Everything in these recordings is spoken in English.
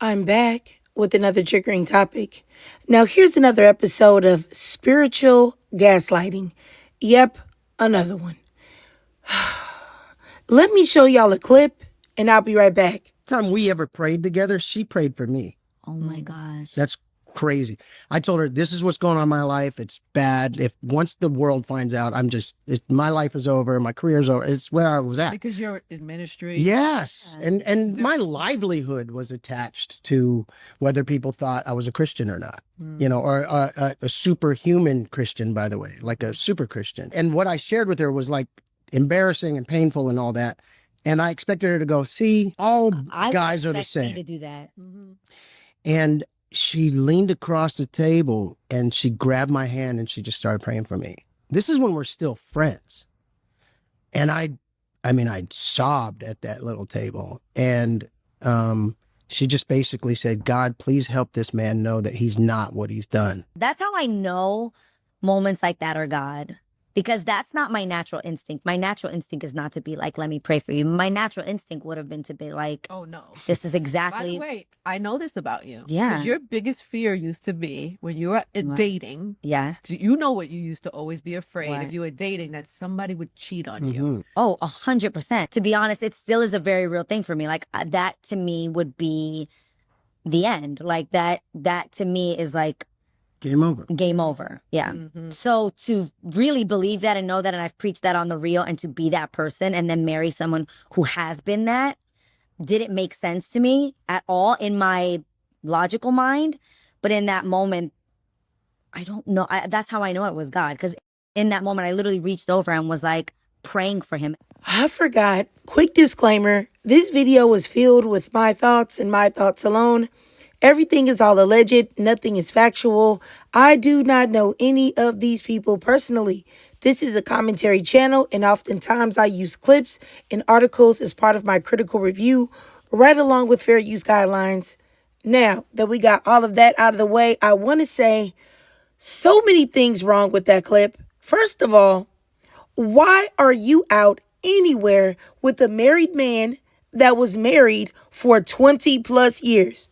I'm back with another triggering topic. Now, here's another episode of spiritual gaslighting. Yep, another one. Let me show y'all a clip and I'll be right back. Time we ever prayed together, she prayed for me. Oh my gosh. That's crazy. I told her, this is what's going on in my life. It's bad. If once the world finds out, my life is over. My career's over. It's where I was at. Because you're in ministry. Yes. And my livelihood was attached to whether people thought I was a Christian or not, or a superhuman Christian, by the way, like a super Christian. And what I shared with her was like embarrassing and painful and all that. And I expected her to go, see, all guys are the same. To do that. Mm-hmm. And she leaned across the table and she grabbed my hand and she just started praying for me. This is when we're still friends. And I sobbed at that little table. And she just basically said, God, please help this man know that he's not what he's done. That's how I know moments like that are God. Because that's not my natural instinct. My natural instinct is not to be like, let me pray for you. My natural instinct would have been to be like, oh no, this is exactly. By the way, I know this about you. Yeah. Because your biggest fear used to be when you were dating. Yeah. You know what you used to always be afraid What? if you were dating, that somebody would cheat on you. Oh, 100%. To be honest, it still is a very real thing for me. Like that to me would be the end. Like that to me is like, Game over. Game over. Yeah. Mm-hmm. So to really believe that and know that, and I've preached that on the reel, and to be that person and then marry someone who has been that, didn't make sense to me at all in my logical mind. But in that moment, I don't know. That's how I know it was God. Because in that moment, I literally reached over and was like praying for him. I forgot. Quick disclaimer. This video was filled with my thoughts and my thoughts alone. Everything is all alleged. Nothing is factual. I do not know any of these people personally. This is a commentary channel, and oftentimes I use clips and articles as part of my critical review, right along with fair use guidelines. Now that we got all of that out of the way, I want to say so many things wrong with that clip. First of all, why are you out anywhere with a married man that was married for 20 plus years?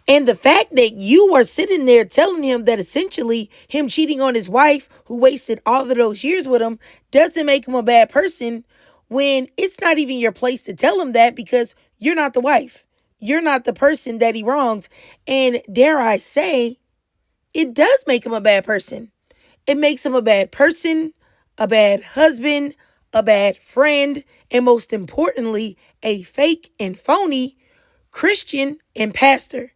And the fact that you are sitting there telling him that essentially him cheating on his wife, who wasted all of those years with him, doesn't make him a bad person, when it's not even your place to tell him that, because you're not the wife. You're not the person that he wrongs. And dare I say, it does make him a bad person. It makes him a bad person, a bad husband, a bad friend, and most importantly, a fake and phony Christian and pastor.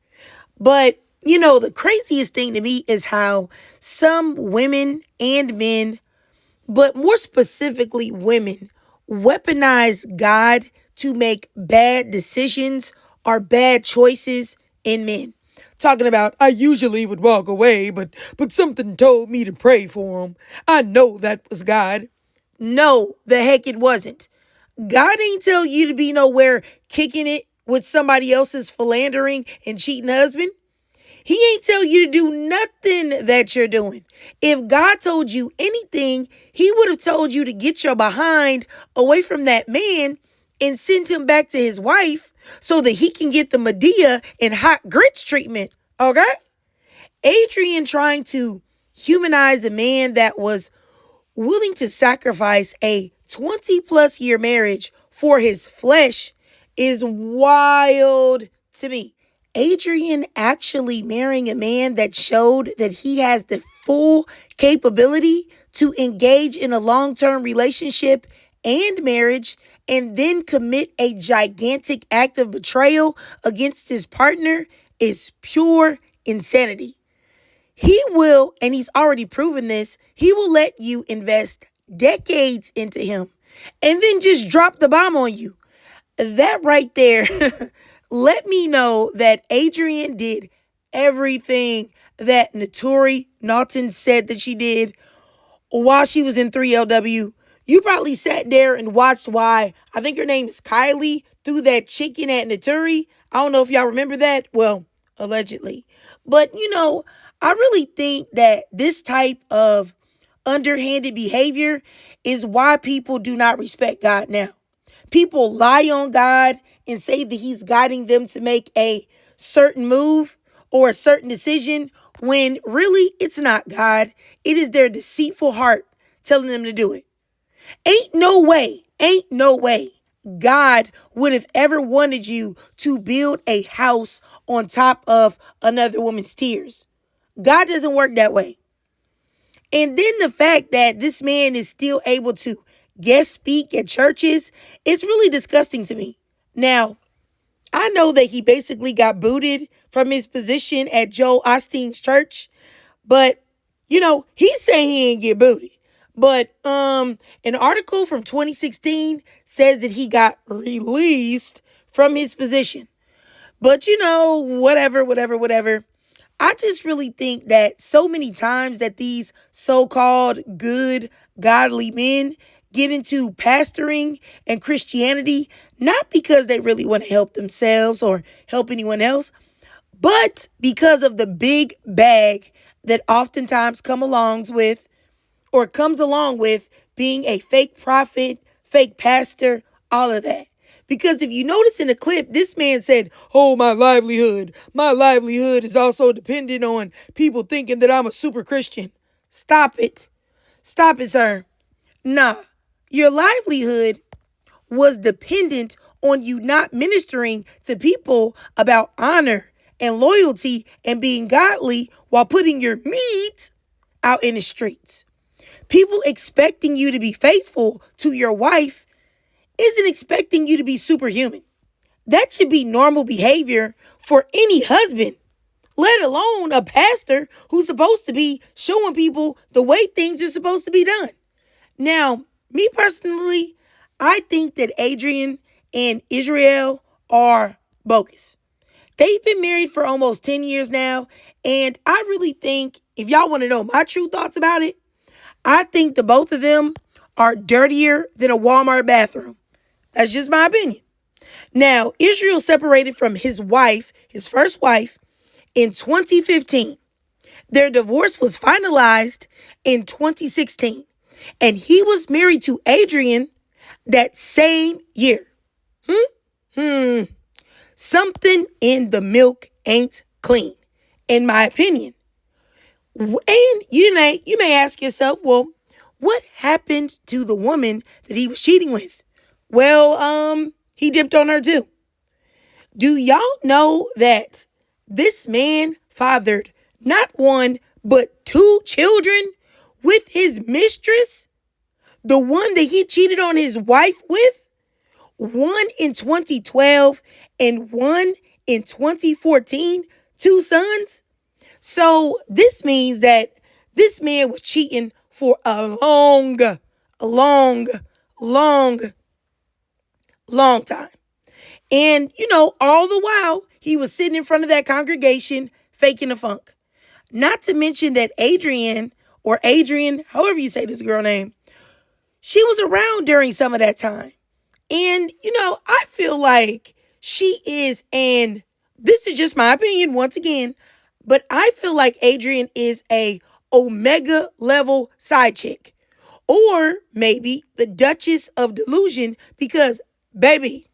But, the craziest thing to me is how some women and men, but more specifically women, weaponize God to make bad decisions or bad choices in men. Talking about, I usually would walk away, but something told me to pray for him. I know that was God. No, the heck it wasn't. God ain't tell you to be nowhere kicking it with somebody else's philandering and cheating husband. He ain't tell you to do nothing that you're doing. If God told you anything, he would have told you to get your behind away from that man and send him back to his wife so that he can get the Medea and hot grits treatment. Okay? Adrienne trying to humanize a man that was willing to sacrifice a 20 plus year marriage for his flesh is wild to me. Adrienne actually marrying a man that showed that he has the full capability to engage in a long-term relationship and marriage, and then commit a gigantic act of betrayal against his partner is pure insanity. He will, and he's already proven this, he will let you invest decades into him and then just drop the bomb on you. That right there let me know that Adrienne did everything that Naturi Naughton said that she did while she was in 3LW. You probably sat there and watched why, I think her name is Kylie, threw that chicken at Naturi. I don't know if y'all remember that. Well, allegedly. But, I really think that this type of underhanded behavior is why people do not respect God now. People lie on God and say that he's guiding them to make a certain move or a certain decision when really it's not God. It is their deceitful heart telling them to do it. Ain't no way God would have ever wanted you to build a house on top of another woman's tears. God doesn't work that way. And then the fact that this man is still able to guest speak at churches, it's really disgusting to me. Now, I know that he basically got booted from his position at Joel Osteen's church, but he's saying he ain't get booted. But an article from 2016 says that he got released from his position. But whatever. I just really think that so many times that these so-called good, godly men get into pastoring and Christianity, not because they really want to help themselves or help anyone else, but because of the big bag that oftentimes comes along with being a fake prophet, fake pastor, all of that. Because if you notice in the clip, this man said, "Oh, my livelihood is also dependent on people thinking that I'm a super Christian." Stop it, sir. Nah, your livelihood was dependent on you not ministering to people about honor and loyalty and being godly while putting your meat out in the streets. People expecting you to be faithful to your wife isn't expecting you to be superhuman. That should be normal behavior for any husband, let alone a pastor who's supposed to be showing people the way things are supposed to be done. Now, me personally, I think that Adrienne and Israel are bogus. They've been married for almost 10 years now, and I really think, if y'all want to know my true thoughts about it, I think the both of them are dirtier than a Walmart bathroom. That's just my opinion. Now, Israel separated from his first wife, in 2015. Their divorce was finalized in 2016. And he was married to Adrienne that same year. Something in the milk ain't clean, in my opinion. And you may ask yourself, well, what happened to the woman that he was cheating with? Well, he dipped on her too. Do y'all know that this man fathered not one, but 2 children with his mistress? The one that he cheated on his wife with? One in 2012 and one in 2014. 2 sons. So this means that this man was cheating for a long time. And, all the while, he was sitting in front of that congregation faking the funk. Not to mention that Adrienne, however you say this girl name, she was around during some of that time. And, I feel like she is, and this is just my opinion once again, but I feel like Adrienne is a Omega level side chick. Or maybe the Duchess of Delusion, because baby,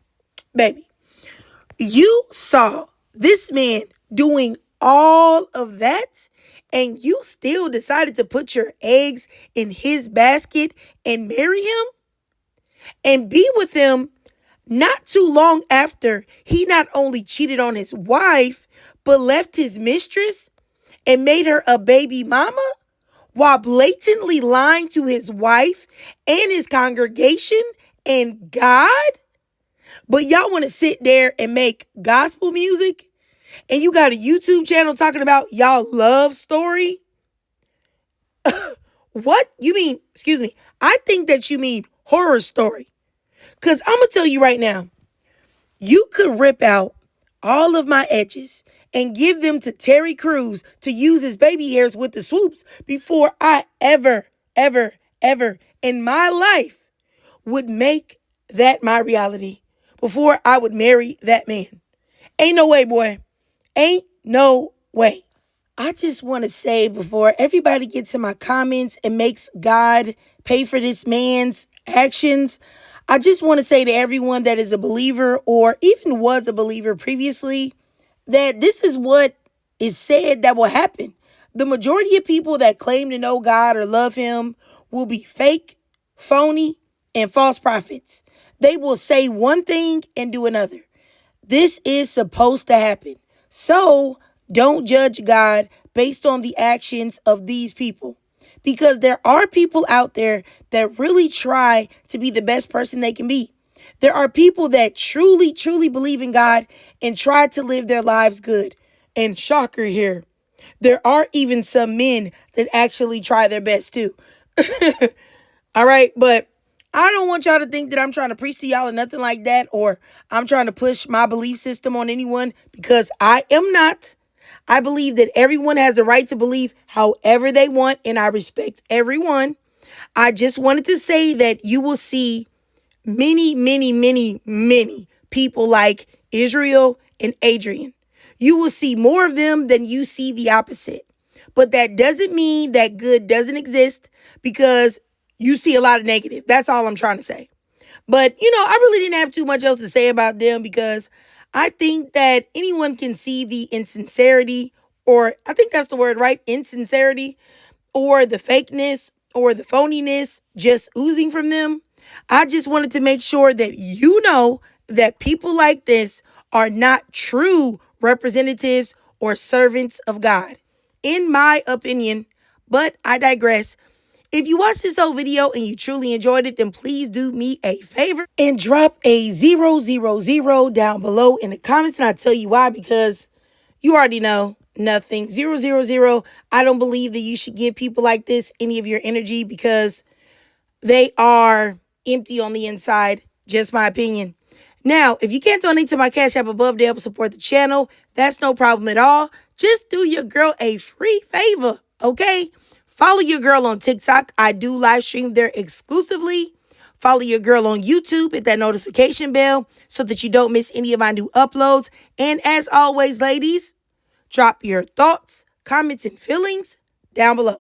you saw this man doing all of that and you still decided to put your eggs in his basket and marry him and be with him not too long after he not only cheated on his wife, but left his mistress and made her a baby mama while blatantly lying to his wife and his congregation and God. But y'all want to sit there and make gospel music? And you got a YouTube channel talking about y'all love story? What? You mean, excuse me, I think that you mean horror story. Because I'm going to tell you right now, you could rip out all of my edges and give them to Terry Crews to use his baby hairs with the swoops before I ever in my life would make that my reality, before I would marry that man. Ain't no way, boy. Ain't no way. I just want to say, before everybody gets in my comments and makes God pay for this man's actions, I just want to say to everyone that is a believer or even was a believer previously that this is what is said that will happen. The majority of people that claim to know God or love him will be fake, phony, and false prophets. They will say one thing and do another. This is supposed to happen. So don't judge God based on the actions of these people. Because there are people out there that really try to be the best person they can be. There are people that truly, truly believe in God and try to live their lives good. And shocker here, there are even some men that actually try their best too. All right, but I don't want y'all to think that I'm trying to preach to y'all or nothing like that, or I'm trying to push my belief system on anyone, because I am not. I believe that everyone has the right to believe however they want, and I respect everyone. I just wanted to say that you will see many, many, many, many people like Israel and Adrienne. You will see more of them than you see the opposite. But that doesn't mean that good doesn't exist, because you see a lot of negative. That's all I'm trying to say. But, I really didn't have too much else to say about them, because I think that anyone can see the insincerity, or I think that's the word, right? Insincerity, or the fakeness, or the phoniness just oozing from them. I just wanted to make sure that you know that people like this are not true representatives or servants of God, in my opinion. But I digress. If you watched this whole video and you truly enjoyed it, then please do me a favor and drop a 000 down below in the comments. And I'll tell you why, because you already know nothing. 000. I don't believe that you should give people like this any of your energy, because they are empty on the inside. Just my opinion. Now, if you can't donate to my Cash App above to help support the channel, that's no problem at all. Just do your girl a free favor, okay? Follow your girl on TikTok. I do live stream there exclusively. Follow your girl on YouTube. Hit that notification bell so that you don't miss any of my new uploads. And as always, ladies, drop your thoughts, comments, and feelings down below.